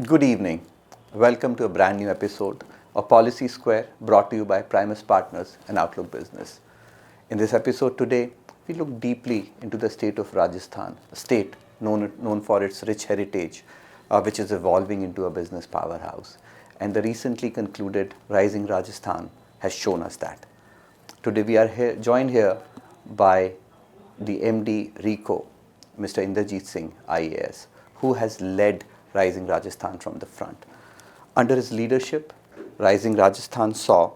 Good evening. Welcome to a brand new episode of Policy Square, brought to you by Primus Partners and Outlook Business. In this episode today, we look deeply into the state of Rajasthan, a state known for its rich heritage, which is evolving into a business powerhouse. And the recently concluded Rising Rajasthan has shown us that. Today we are joined here by the MD RICO, Mr. Inderjeet Singh, IAS, who has led Rising Rajasthan from the front. Under his leadership, Rising Rajasthan saw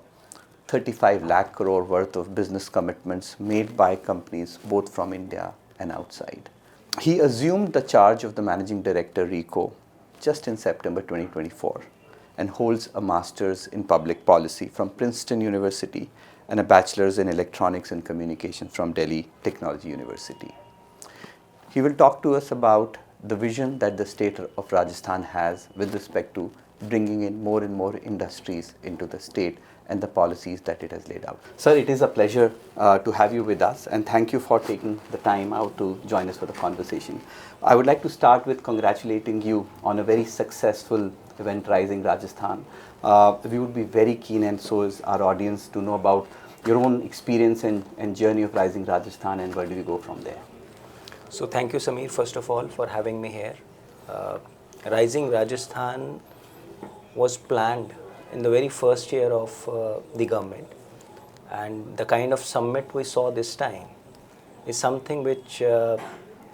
35 lakh crore worth of business commitments made by companies both from India and outside. He assumed the charge of the Managing Director RICO just in September 2024 and holds a Master's in Public Policy from Princeton University and a Bachelor's in Electronics and Communication from Delhi Technology University. He will talk to us about the vision that the state of Rajasthan has with respect to bringing in more and more industries into the state and the policies that it has laid out. Sir, it is a pleasure to have you with us, and thank you for taking the time out to join us for the conversation. I would like to start with congratulating you on a very successful event, Rising Rajasthan. We would be very keen, and so is our audience, to know about your own experience and journey of Rising Rajasthan, and where do we go from there? So thank you, Samir, first of all, for having me here. Rising Rajasthan was planned in the very first year of the government, and the kind of summit we saw this time is something which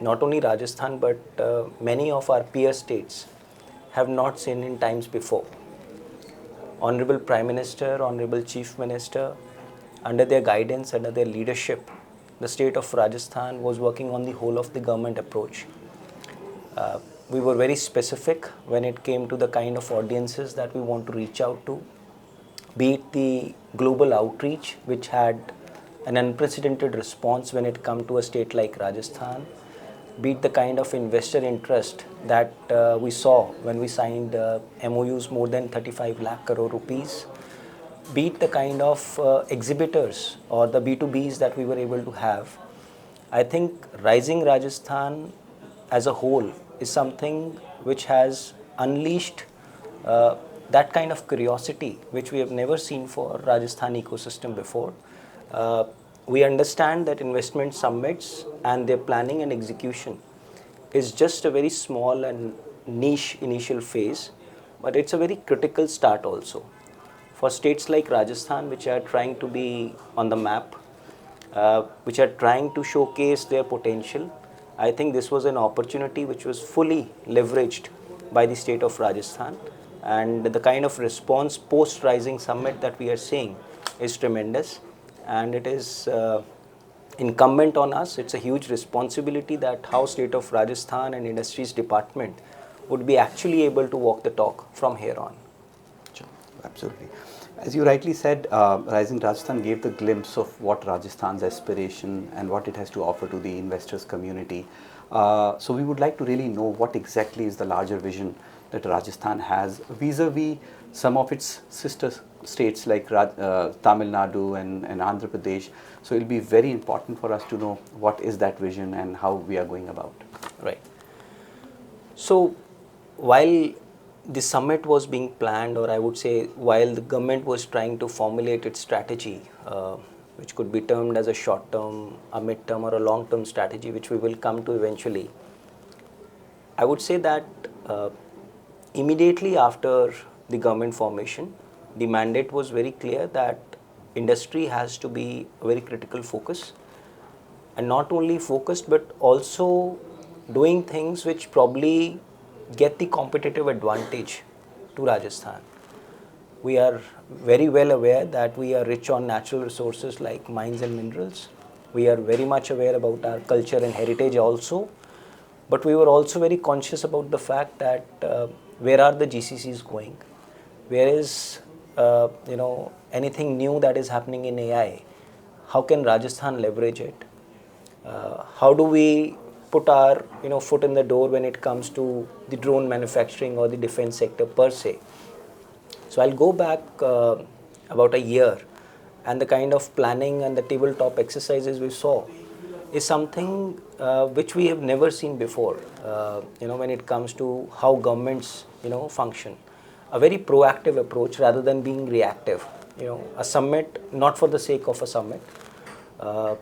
not only Rajasthan but many of our peer states have not seen in times before. Honorable Prime Minister, Honorable Chief Minister, under their guidance, under their leadership, the state of Rajasthan was working on the whole of the government approach. We were very specific when it came to the kind of audiences that we want to reach out to, be it the global outreach, which had an unprecedented response when it come to a state like Rajasthan, be it the kind of investor interest that we saw when we signed MOUs more than 35 lakh crore rupees, be it the kind of exhibitors or the B2Bs that we were able to have. I think Rising Rajasthan as a whole is something which has unleashed that kind of curiosity which we have never seen for Rajasthan ecosystem before. We understand that investment summits and their planning and execution is just a very small and niche initial phase, but it's a very critical start also. For states like Rajasthan, which are trying to be on the map, which are trying to showcase their potential, I think this was an opportunity which was fully leveraged by the state of Rajasthan. And the kind of response post-Rising Summit that we are seeing is tremendous. And it is incumbent on us, it's a huge responsibility that how state of Rajasthan and Industries Department would be actually able to walk the talk from here on. Sure, absolutely. As you rightly said, Rising Rajasthan gave the glimpse of what Rajasthan's aspiration and what it has to offer to the investors community. So we would like to really know what exactly is the larger vision that Rajasthan has vis-a-vis some of its sister states like Tamil Nadu and Andhra Pradesh. So it will be very important for us to know what is that vision and how we are going about. Right. So while the summit was being planned, or I would say while the government was trying to formulate its strategy, which could be termed as a short-term, a mid-term or a long-term strategy, which we will come to eventually, I would say that immediately after the government formation, the mandate was very clear that industry has to be a very critical focus, and not only focused but also doing things which probably get the competitive advantage to Rajasthan. We are very well aware that we are rich on natural resources like mines and minerals. We are very much aware about our culture and heritage also, but we were also very conscious about the fact that where are the GCCs going? Where is anything new that is happening in AI? How can Rajasthan leverage it? How do we put our foot in the door when it comes to the drone manufacturing or the defense sector per se? So I'll go back about a year, and the kind of planning and the tabletop exercises we saw is something which we have never seen before. When it comes to how governments, function, a very proactive approach rather than being reactive. A summit not for the sake of a summit, uh,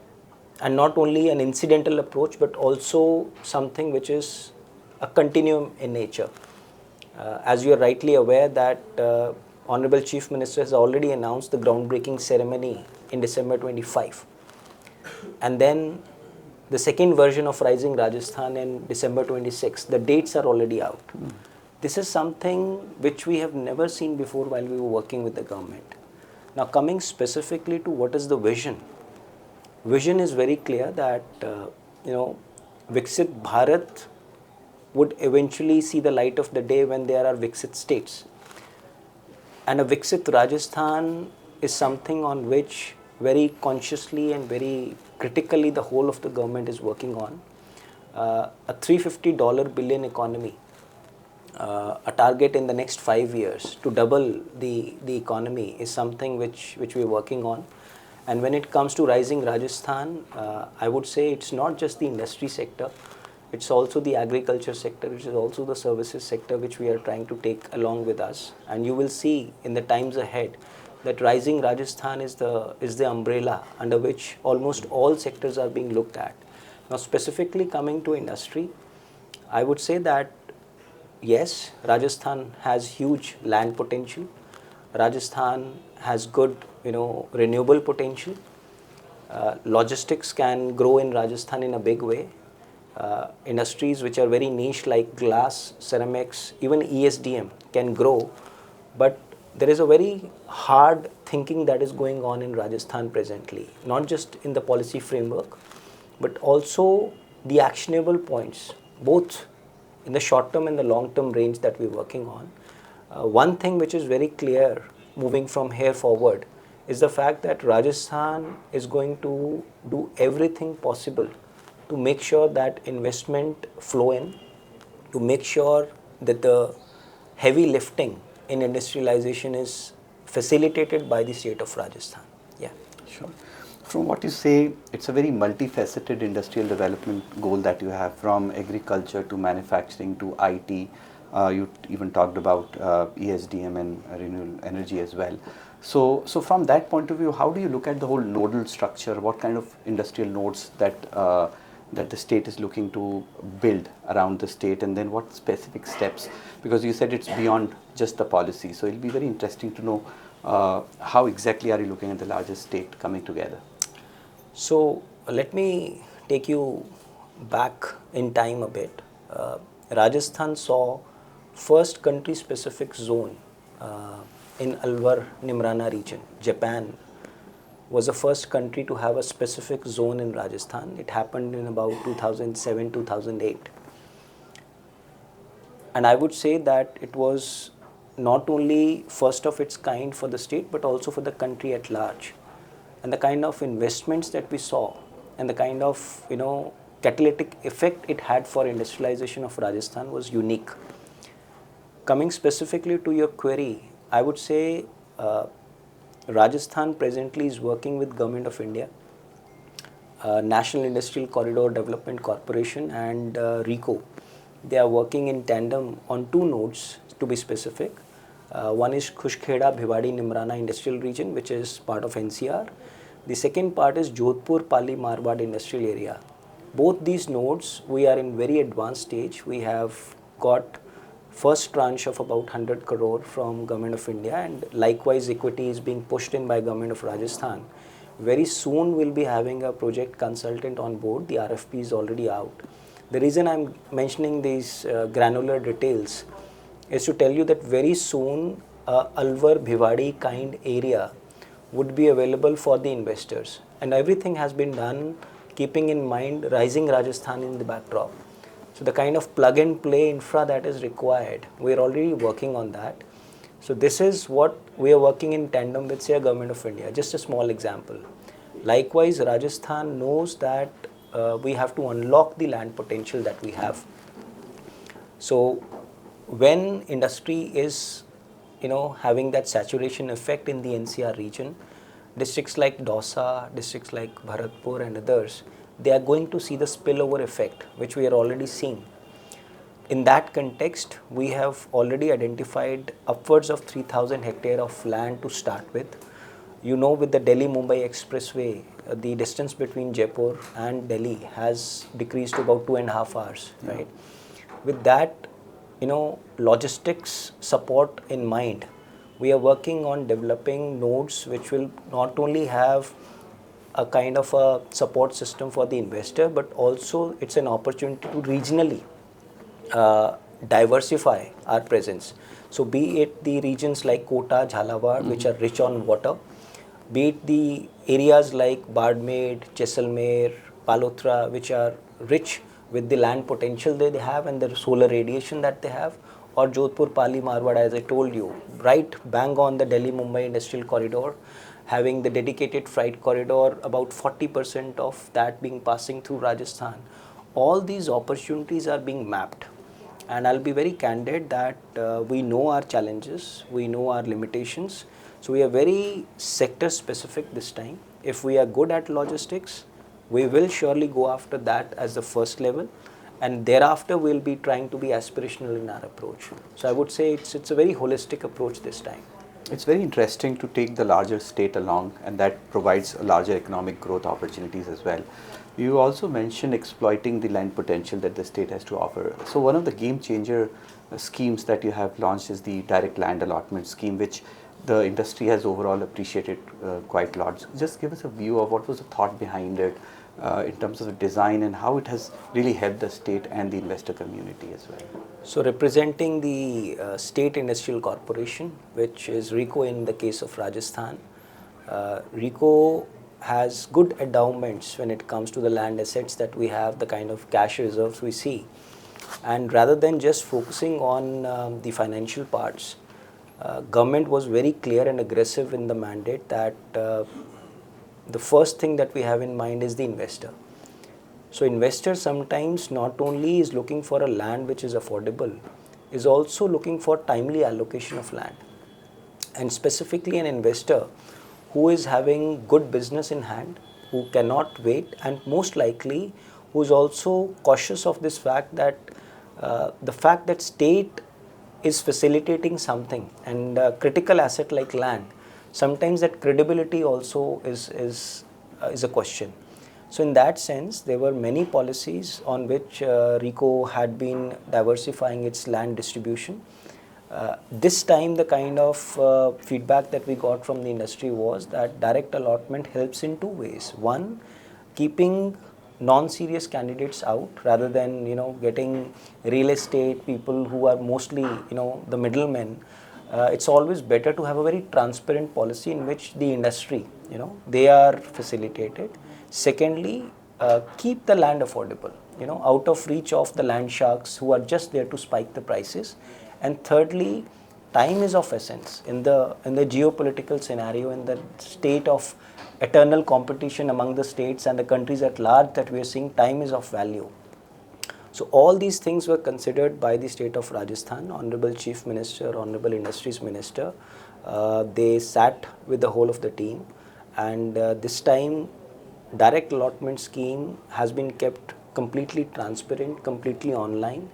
and not only an incidental approach, but also something which is a continuum in nature. As you are rightly aware that Honorable Chief Minister has already announced the groundbreaking ceremony in December 25. And then the second version of Rising Rajasthan in December 26. The dates are already out. This is something which we have never seen before while we were working with the government. Now coming specifically to what is the vision. Vision is very clear that, Viksit Bharat would eventually see the light of the day when there are Viksit states. And a Viksit Rajasthan is something on which very consciously and very critically the whole of the government is working on. A $350 billion economy, a target in the next 5 years to double the economy is something which we're working on. And when it comes to Rising Rajasthan, I would say it's not just the industry sector, it's also the agriculture sector, it is also the services sector which we are trying to take along with us. And you will see in the times ahead that Rising Rajasthan is the umbrella under which almost all sectors are being looked at. Now specifically coming to industry, I would say that yes, Rajasthan has huge land potential. Rajasthan has good, renewable potential. Logistics can grow in Rajasthan in a big way. Industries which are very niche like glass, ceramics, even ESDM can grow. But there is a very hard thinking that is going on in Rajasthan presently, not just in the policy framework, but also the actionable points, both in the short term and the long term range that we're working on. One thing which is very clear moving from here forward is the fact that Rajasthan is going to do everything possible to make sure that investment flow in, to make sure that the heavy lifting in industrialization is facilitated by the state of Rajasthan. Yeah. Sure. From what you say, it's a very multifaceted industrial development goal that you have, from agriculture to manufacturing to IT. You even talked about ESDM and renewable energy as well. So from that point of view, how do you look at the whole nodal structure? What kind of industrial nodes that the state is looking to build around the state, and then what specific steps? Because you said it's beyond just the policy, so it'll be very interesting to know how exactly are you looking at the largest state coming together? So let me take you back in time a bit. Rajasthan saw first country-specific zone in Alwar Nimrana region. Japan was the first country to have a specific zone in Rajasthan. It happened in about 2007-2008. And I would say that it was not only first of its kind for the state, but also for the country at large. And the kind of investments that we saw and the kind of, catalytic effect it had for industrialization of Rajasthan was unique. Coming specifically to your query, I would say Rajasthan presently is working with Government of India, National Industrial Corridor Development Corporation and RICO. They are working in tandem on two nodes to be specific. One is Khushkheda Bhiwadi Nimrana Industrial Region, which is part of NCR. The second part is Jodhpur Pali Marwad Industrial Area. Both these nodes, we are in very advanced stage. We have got first tranche of about 100 crore from Government of India, and likewise equity is being pushed in by Government of Rajasthan. Very soon we'll be having a project consultant on board. The RFP is already out. The reason I'm mentioning these granular details is to tell you that very soon Alwar Bhiwadi kind area would be available for the investors, and everything has been done keeping in mind Rising Rajasthan in the backdrop. So the kind of plug and play infra that is required, we are already working on that. So this is what we are working in tandem with, say, Government of India. Just a small example. Likewise, Rajasthan knows that we have to unlock the land potential that we have. So when industry is, having that saturation effect in the NCR region, districts like Dausa, districts like Bharatpur and others, they are going to see the spillover effect, which we are already seeing. In that context, we have already identified upwards of 3,000 hectare of land to start with. You know, with the Delhi-Mumbai Expressway, the distance between Jaipur and Delhi has decreased to about 2.5 hours, right? With that, logistics support in mind, we are working on developing nodes which will not only have a kind of a support system for the investor, but also it's an opportunity to regionally diversify our presence. So be it the regions like Kota, Jhalawar, which are rich on water, be it the areas like Bardmer, Jaisalmer, Palotra, which are rich with the land potential they have and the solar radiation that they have, or Jodhpur, Pali, Marwad, as I told you, right bang on the Delhi-Mumbai industrial corridor, having the dedicated freight corridor, about 40% of that being passing through Rajasthan. All these opportunities are being mapped. And I'll be very candid that we know our challenges, we know our limitations. So we are very sector specific this time. If we are good at logistics, we will surely go after that as the first level. And thereafter, we'll be trying to be aspirational in our approach. So I would say it's a very holistic approach this time. It's very interesting to take the larger state along, and that provides a larger economic growth opportunities as well. You also mentioned exploiting the land potential that the state has to offer. So one of the game changer schemes that you have launched is the direct land allotment scheme, which the industry has overall appreciated quite a lot. So just give us a view of what was the thought behind it in terms of the design and how it has really helped the state and the investor community as well. So representing the State Industrial Corporation, which is RICO in the case of Rajasthan, RICO has good endowments when it comes to the land assets that we have, the kind of cash reserves we see. And rather than just focusing on the financial parts, government was very clear and aggressive in the mandate that the first thing that we have in mind is the investor. So investor sometimes not only is looking for a land which is affordable, is also looking for timely allocation of land. And specifically an investor who is having good business in hand, who cannot wait, and most likely who is also cautious of this fact that the fact that state is facilitating something and a critical asset like land, sometimes that credibility also is a question. So in that sense, there were many policies on which RICO had been diversifying its land distribution. This time the kind of feedback that we got from the industry was that direct allotment helps in two ways. One, keeping non-serious candidates out rather than getting real estate people who are mostly the middlemen. It's always better to have a very transparent policy in which the industry they are facilitated. Secondly, keep the land affordable, out of reach of the land sharks who are just there to spike the prices. And thirdly, time is of essence in the geopolitical scenario, in the state of eternal competition among the states and the countries at large that we are seeing. Time is of value. So all these things were considered by the state of Rajasthan, Honorable Chief Minister, Honorable Industries Minister. They sat with the whole of the team, and this time direct allotment scheme has been kept completely transparent, completely online.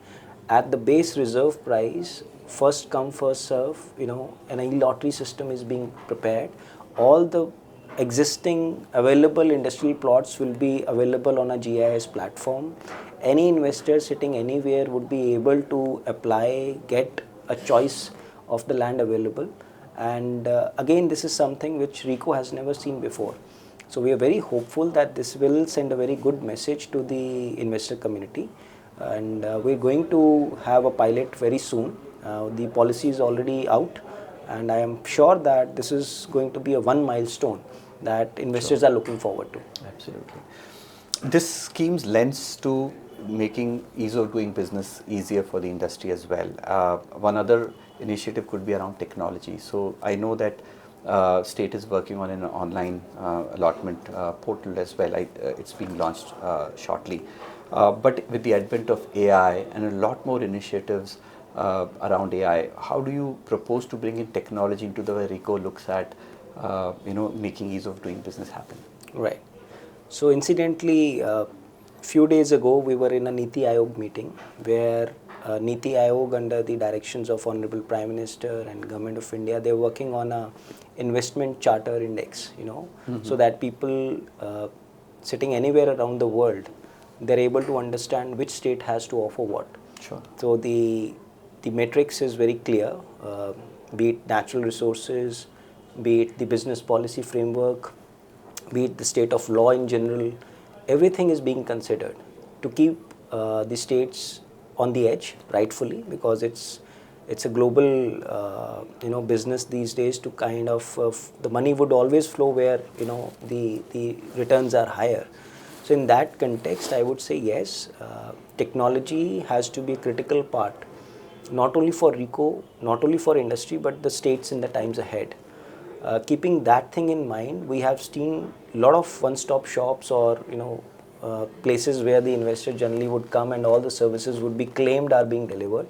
At the base reserve price, first come, first serve, an e-lottery system is being prepared. All the existing available industrial plots will be available on a GIS platform. Any investor sitting anywhere would be able to apply, get a choice of the land available. And again, this is something which RICO has never seen before. So we are very hopeful that this will send a very good message to the investor community. And we're going to have a pilot very soon. The policy is already out, and I am sure that this is going to be a one milestone that investors are looking forward to. Absolutely. This scheme lends to making ease of doing business easier for the industry as well. One other initiative could be around technology. So I know that state is working on an online allotment portal as well. It's being launched shortly. But with the advent of AI and a lot more initiatives around AI, how do you propose to bring in technology into the way RICO looks at making ease of doing business happen? Right. So incidentally, few days ago we were in a Niti Aayog meeting where Niti Aayog under the directions of Honorable Prime Minister and Government of India, they're working on a investment charter index, so that people sitting anywhere around the world, they're able to understand which state has to offer what. Sure. So the matrix is very clear, be it natural resources, be it the business policy framework, be it the state of law in general, everything is being considered to keep the states on the edge, rightfully, because it's a global business these days. To kind of the money would always flow where the returns are higher. So in that context, I would say yes, technology has to be a critical part, not only for RICO, not only for industry, but the states in the times ahead. Keeping that thing in mind, we have seen a lot of one-stop shops or places where the investor generally would come and all the services would be claimed are being delivered.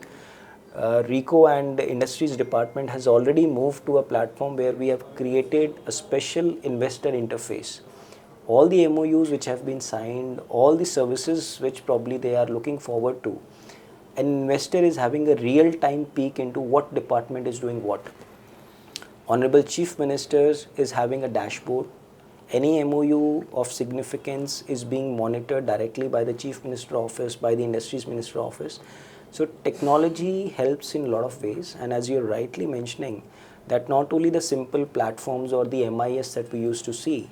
RICO and Industries Department has already moved to a platform where we have created a special investor interface. All the MOUs which have been signed, all the services which probably they are looking forward to, an investor is having a real-time peek into what department is doing what. Honorable Chief Minister is having a dashboard. Any MOU of significance is being monitored directly by the Chief Minister Office, by the Industries Minister Office. So technology helps in a lot of ways, and as you're rightly mentioning, that not only the simple platforms or the MIS that we used to see,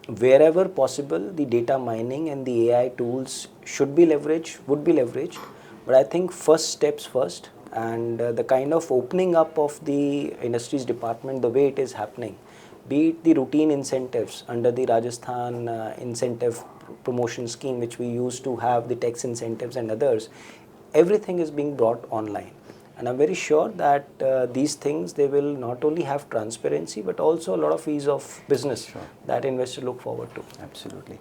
wherever possible, the data mining and the AI tools should be leveraged, would be leveraged. But I think first steps first, and the kind of opening up of the Industries Department, the way it is happening, be it the routine incentives under the Rajasthan incentive promotion scheme, which we used to have, the tax incentives and others, everything is being brought online. And I'm very sure that these things, they will not only have transparency, but also a lot of ease of business that investors look forward to. Absolutely.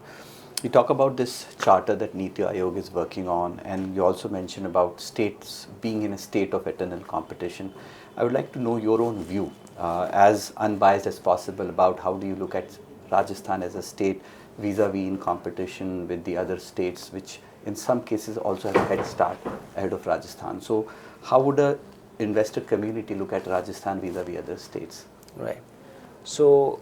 You talk about this charter that Niti Aayog is working on, and you also mentioned about states being in a state of eternal competition. I would like to know your own view, as unbiased as possible, about how do you look at Rajasthan as a state vis-a-vis in competition with the other states, which in some cases also have a head start ahead of Rajasthan. So how would a investor community look at Rajasthan vis-a-vis other states? Right. So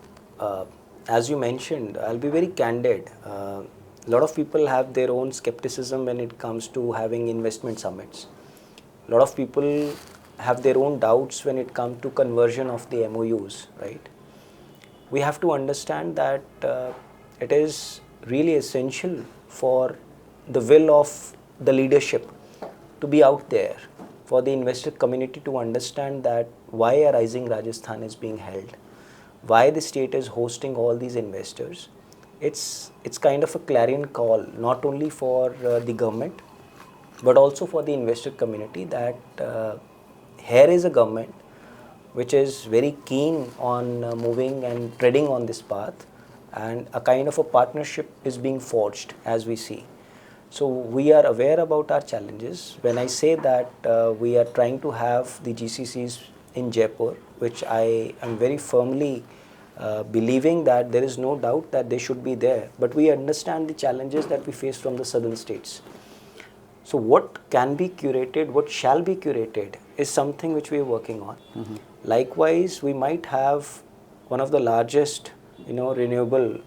as you mentioned, I'll be very candid. A lot of people have their own skepticism when it comes to having investment summits. A lot of people have their own doubts when it comes to conversion of the MOUs, right? We have to understand that it is really essential for the will of the leadership to be out there, for the investor community to understand that why a Rising Rajasthan is being held, why the state is hosting all these investors. It's kind of a clarion call, not only for the government, but also for the investor community, that here is a government which is very keen on moving and treading on this path, and a kind of a partnership is being forged as we see. So we are aware about our challenges. When I say that we are trying to have the GCCs in Jaipur, which I am very firmly believing that there is no doubt that they should be there, but we understand the challenges that we face from the southern states. So what can be curated, what shall be curated, is something which we are working on. Likewise, we might have one of the largest, renewable,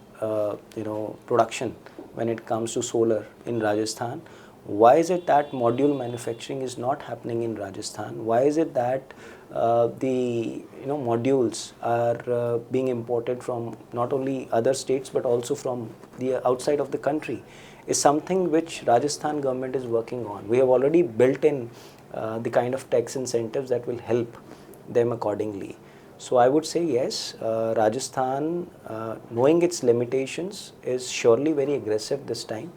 production when it comes to solar in Rajasthan. Why is it that module manufacturing is not happening in Rajasthan? Why is it that the modules are being imported from not only other states but also from the outside of the country? Is something which Rajasthan government is working on. We have already built in the kind of tax incentives that will help them accordingly. So I would say yes, Rajasthan, knowing its limitations, is surely very aggressive this time.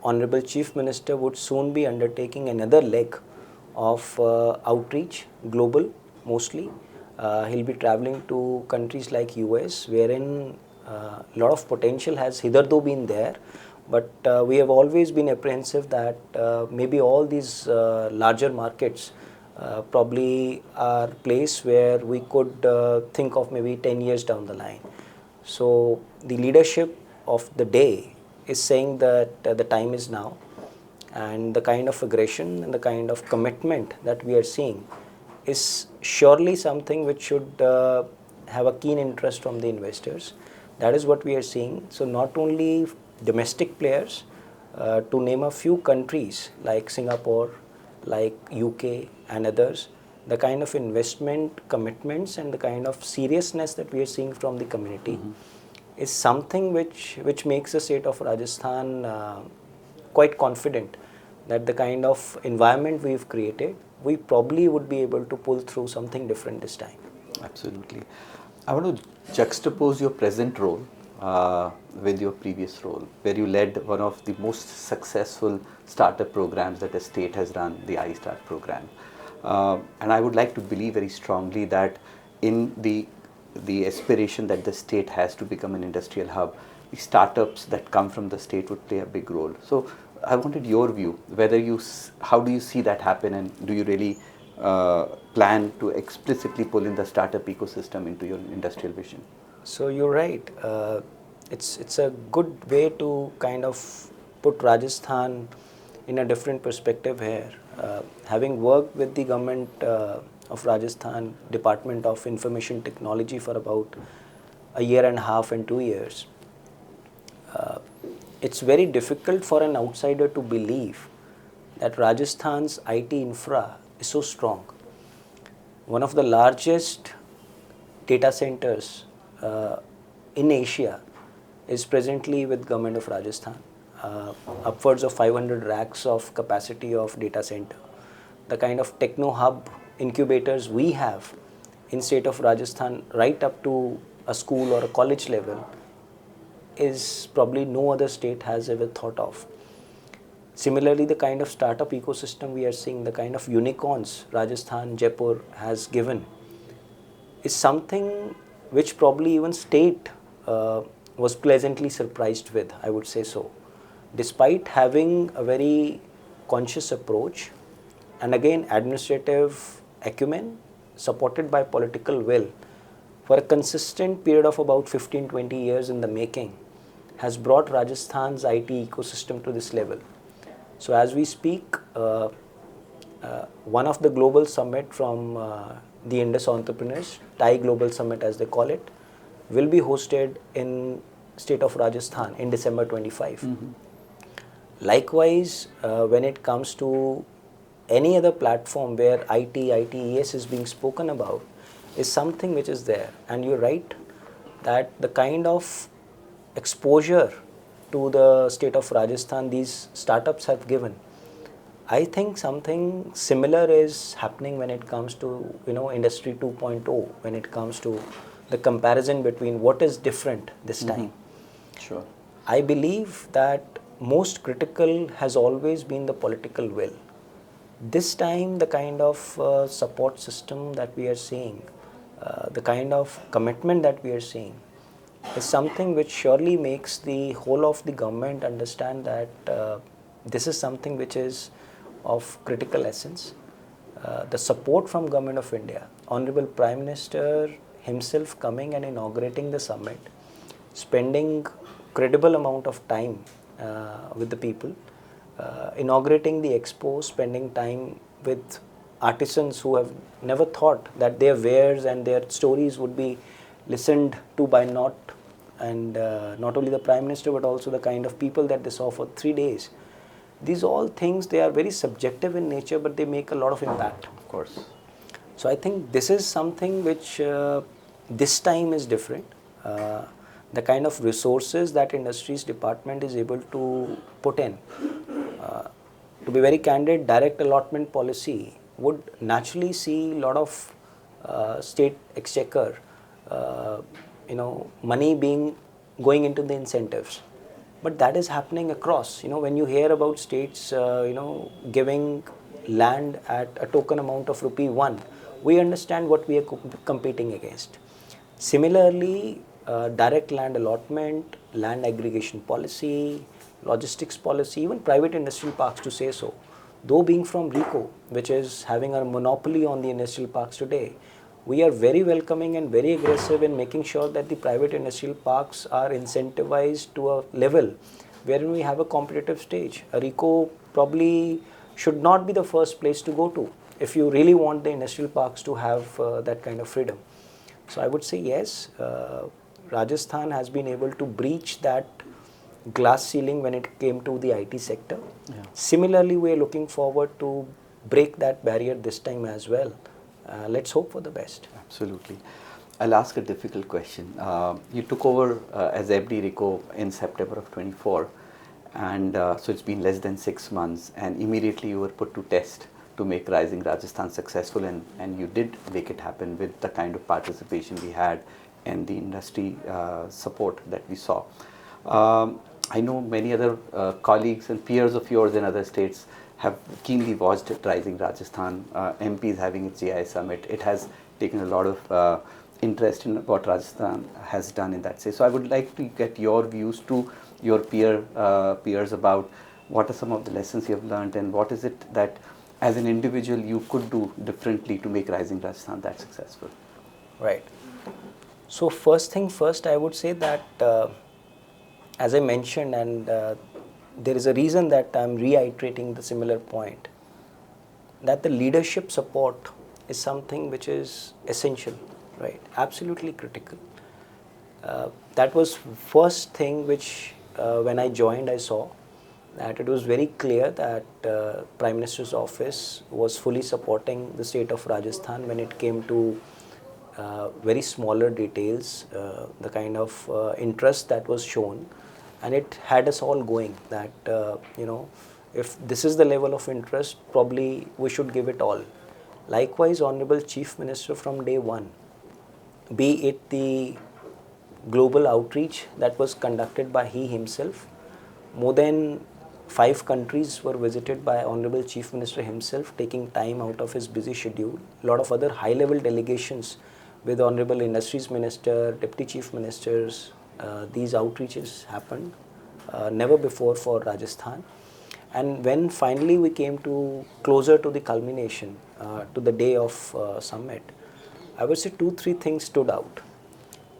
Honorable Chief Minister would soon be undertaking another leg of outreach, global mostly. He'll be traveling to countries like US, wherein a lot of potential has hitherto been there, but we have always been apprehensive that maybe all these larger markets probably are place where we could think of maybe 10 years down the line. So the leadership of the day is saying that the time is now, and the kind of aggression and the kind of commitment that we are seeing is surely something which should have a keen interest from the investors. That is what we are seeing. So not only domestic players, to name a few countries like Singapore, like UK and others, the kind of investment commitments and the kind of seriousness that we are seeing from the community is something which makes the state of Rajasthan quite confident that the kind of environment we've created, we probably would be able to pull through something different this time. Absolutely. I want to juxtapose your present role with your previous role, where you led one of the most successful startup programs that the state has run, the iStart program. And I would like to believe very strongly that in the aspiration that the state has to become an industrial hub, the startups that come from the state would play a big role. So I wanted your view, whether how do you see that happen, and do you really plan to explicitly pull in the startup ecosystem into your industrial vision? So you're right. It's a good way to kind of put Rajasthan in a different perspective here. Having worked with the government of Rajasthan Department of Information Technology for about a year and a half and 2 years, it's very difficult for an outsider to believe that Rajasthan's IT infra is so strong. One of the largest data centers in Asia is presently with government of Rajasthan. Upwards of 500 racks of capacity of data center. The kind of techno hub incubators we have in state of Rajasthan right up to a school or a college level is probably no other state has ever thought of. Similarly, the kind of startup ecosystem we are seeing, the kind of unicorns Rajasthan, Jaipur has given is something which probably even state was pleasantly surprised with, I would say so. Despite having a very conscious approach and again administrative acumen supported by political will for a consistent period of about 15-20 years in the making has brought Rajasthan's IT ecosystem to this level. So as we speak, one of the global summit from the Indus entrepreneurs, Thai Global Summit as they call it, will be hosted in state of Rajasthan in December 25. Likewise, when it comes to any other platform where ITES is being spoken about, is something which is there. And you're right that the kind of exposure to the state of Rajasthan these startups have given, I think something similar is happening when it comes to industry 2.0, when it comes to the comparison between what is different this time. Sure. I believe that most critical has always been the political will. This time the kind of support system that we are seeing, the kind of commitment that we are seeing is something which surely makes the whole of the government understand that this is something which is of critical essence. The support from Government of India, Honorable Prime Minister himself coming and inaugurating the summit, spending credible amount of time with the people, inaugurating the expo, spending time with artisans who have never thought that their wares and their stories would be listened to by not only the Prime Minister but also the kind of people that they saw for 3 days. These all things, they are very subjective in nature, but they make a lot of impact. Of course. So I think this is something which this time is different. The kind of resources that industries department is able to put in. To be very candid, direct allotment policy would naturally see a lot of state exchequer, money being going into the incentives. But that is happening across. When you hear about states, giving land at a token amount of rupee 1, we understand what we are competing against. Similarly, direct land allotment, land aggregation policy, logistics policy, even private industrial parks to say so. Though being from RICO, which is having a monopoly on the industrial parks today, we are very welcoming and very aggressive in making sure that the private industrial parks are incentivized to a level wherein we have a competitive stage. A RICO probably should not be the first place to go to if you really want the industrial parks to have that kind of freedom. So I would say yes, Rajasthan has been able to breach that glass ceiling when it came to the IT sector. Yeah. Similarly, we are looking forward to break that barrier this time as well. Let's hope for the best. Absolutely. I'll ask a difficult question. You took over as FD RICO in September of 24, and so it's been less than 6 months, and immediately you were put to test to make Rising Rajasthan successful, and you did make it happen with the kind of participation we had and the industry support that we saw. I know many other colleagues and peers of yours in other states have keenly watched Rising Rajasthan. MP is having its GI summit. It has taken a lot of interest in what Rajasthan has done in that space. So I would like to get your views to your peers about what are some of the lessons you have learned, and what is it that as an individual you could do differently to make Rising Rajasthan that successful. Right. So first thing first, I would say that as I mentioned, and there is a reason that I'm reiterating the similar point, that the leadership support is something which is essential, right? Absolutely critical. That was first thing which when I joined I saw that it was very clear that Prime Minister's office was fully supporting the state of Rajasthan when it came to very smaller details, the kind of interest that was shown, and it had us all going that if this is the level of interest, probably we should give it all. Likewise, Honorable Chief Minister from day one, be it the global outreach that was conducted by he himself, more than 5 countries were visited by Honorable Chief Minister himself, taking time out of his busy schedule. A lot of other high-level delegations with Honorable Industries Minister, Deputy Chief Ministers, these outreaches happened never before for Rajasthan. And when finally we came to closer to the culmination, to the day of summit, I would say 2-3 things stood out.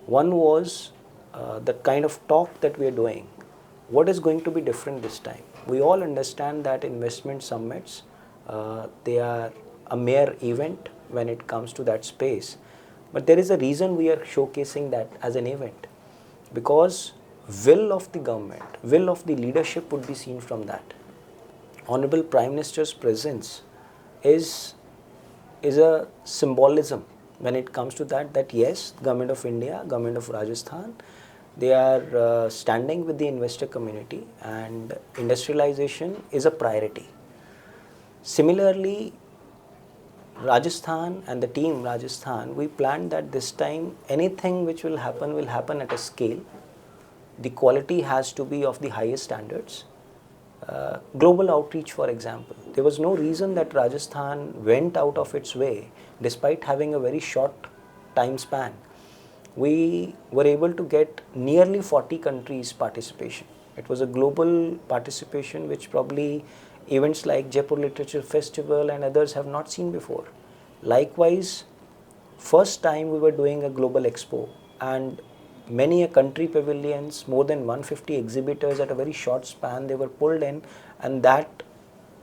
One was the kind of talk that we are doing. What is going to be different this time? We all understand that investment summits, they are a mere event when it comes to that space. But there is a reason we are showcasing that as an event, because will of the government, will of the leadership would be seen from that. Honorable Prime Minister's presence is a symbolism when it comes to that yes, Government of India, Government of Rajasthan, they are standing with the investor community, and industrialization is a priority. Similarly, Rajasthan and the team Rajasthan, we planned that this time anything which will happen at a scale. The quality has to be of the highest standards. Global outreach, for example. There was no reason that Rajasthan went out of its way despite having a very short time span. We were able to get nearly 40 countries participation. It was a global participation which probably events like Jaipur Literature Festival and others have not seen before. Likewise, first time we were doing a global expo, and many a country pavilions, more than 150 exhibitors at a very short span, they were pulled in, and that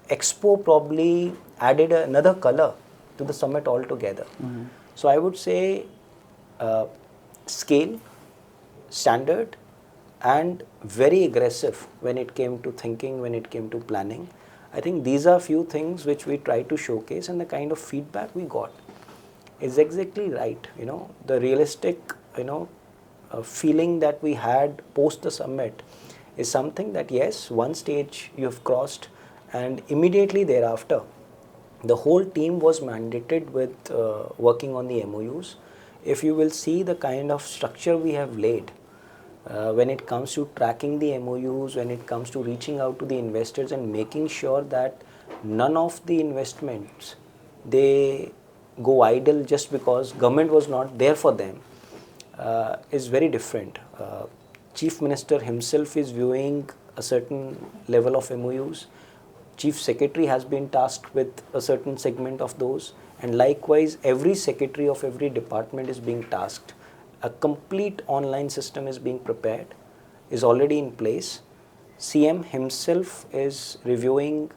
expo probably added another color to the summit altogether. Mm-hmm. So I would say scale, standard, and very aggressive when it came to thinking, when it came to planning. I think these are few things which we try to showcase, and the kind of feedback we got is exactly right. The realistic, feeling that we had post the summit is something that yes, one stage you have crossed, and immediately thereafter, the whole team was mandated with working on the MOUs. If you will see the kind of structure we have laid, when it comes to tracking the MOUs, when it comes to reaching out to the investors and making sure that none of the investments, they go idle just because government was not there for them, is very different. Chief Minister himself is viewing a certain level of MOUs. Chief Secretary has been tasked with a certain segment of those, and likewise every secretary of every department is being tasked. A complete online system is being prepared, is already in place. CM himself is reviewing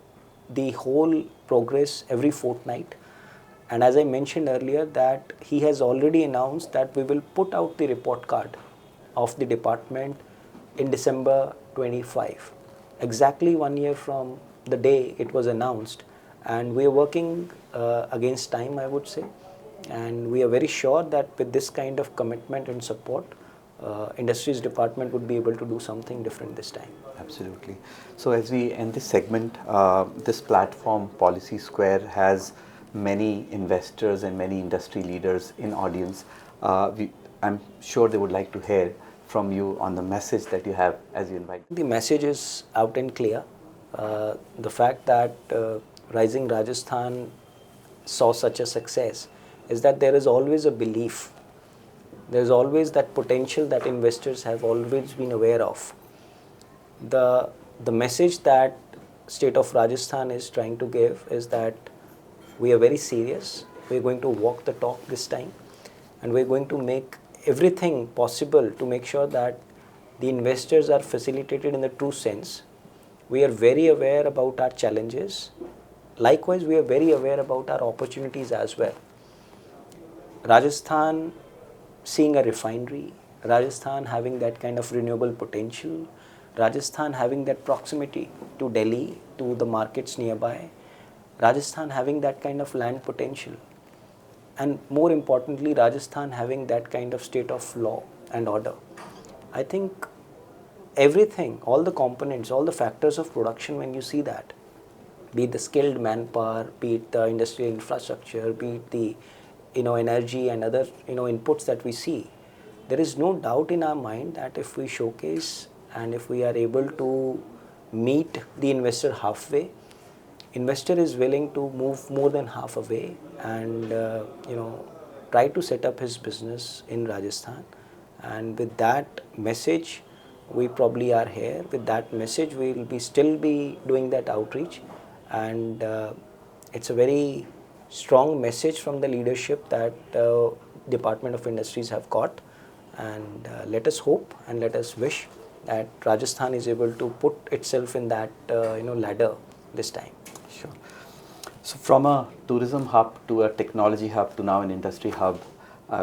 the whole progress every fortnight, and as I mentioned earlier that he has already announced that we will put out the report card of the department in December 25, exactly 1 year from the day it was announced, and we are working against time, I would say, and we are very sure that with this kind of commitment and support, industries department would be able to do something different this time. Absolutely. So as we end this segment, this platform Policy Square has many investors and many industry leaders in audience. I'm sure they would like to hear from you on the message that you have as you invite them. The message is out and clear. The fact that Rising Rajasthan saw such a success is that there is always a belief. There is always that potential that investors have always been aware of. The message that state of Rajasthan is trying to give is that we are very serious. We are going to walk the talk this time, and we are going to make everything possible to make sure that the investors are facilitated in the true sense. We are very aware about our challenges. Likewise, we are very aware about our opportunities as well. Rajasthan seeing a refinery, Rajasthan having that kind of renewable potential, Rajasthan having that proximity to Delhi, to the markets nearby, Rajasthan having that kind of land potential, and more importantly, Rajasthan having that kind of state of law and order. I think everything, all the components, all the factors of production, when you see that, be it the skilled manpower, be it the industrial infrastructure, be it the energy and other inputs that we see, there is no doubt in our mind that if we showcase and if we are able to meet the investor halfway, investor is willing to move more than half away and try to set up his business in Rajasthan. And with that message, we probably are here. With that message, we will still be doing that outreach, and it's a very strong message from the leadership that Department of Industries have got, and let us hope and let us wish that Rajasthan is able to put itself in that ladder this time. Sure. So from a tourism hub to a technology hub to now an industry hub,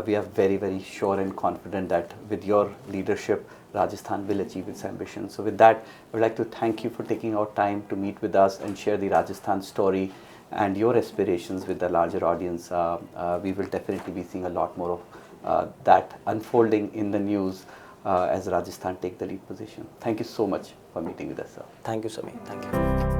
we are very, very sure and confident that with your leadership, Rajasthan will achieve its ambition. So with that, I would like to thank you for taking out time to meet with us and share the Rajasthan story and your aspirations with the larger audience. We will definitely be seeing a lot more of that unfolding in the news as Rajasthan take the lead position. Thank you so much for meeting with us, sir. Thank you, Samir. Thank you.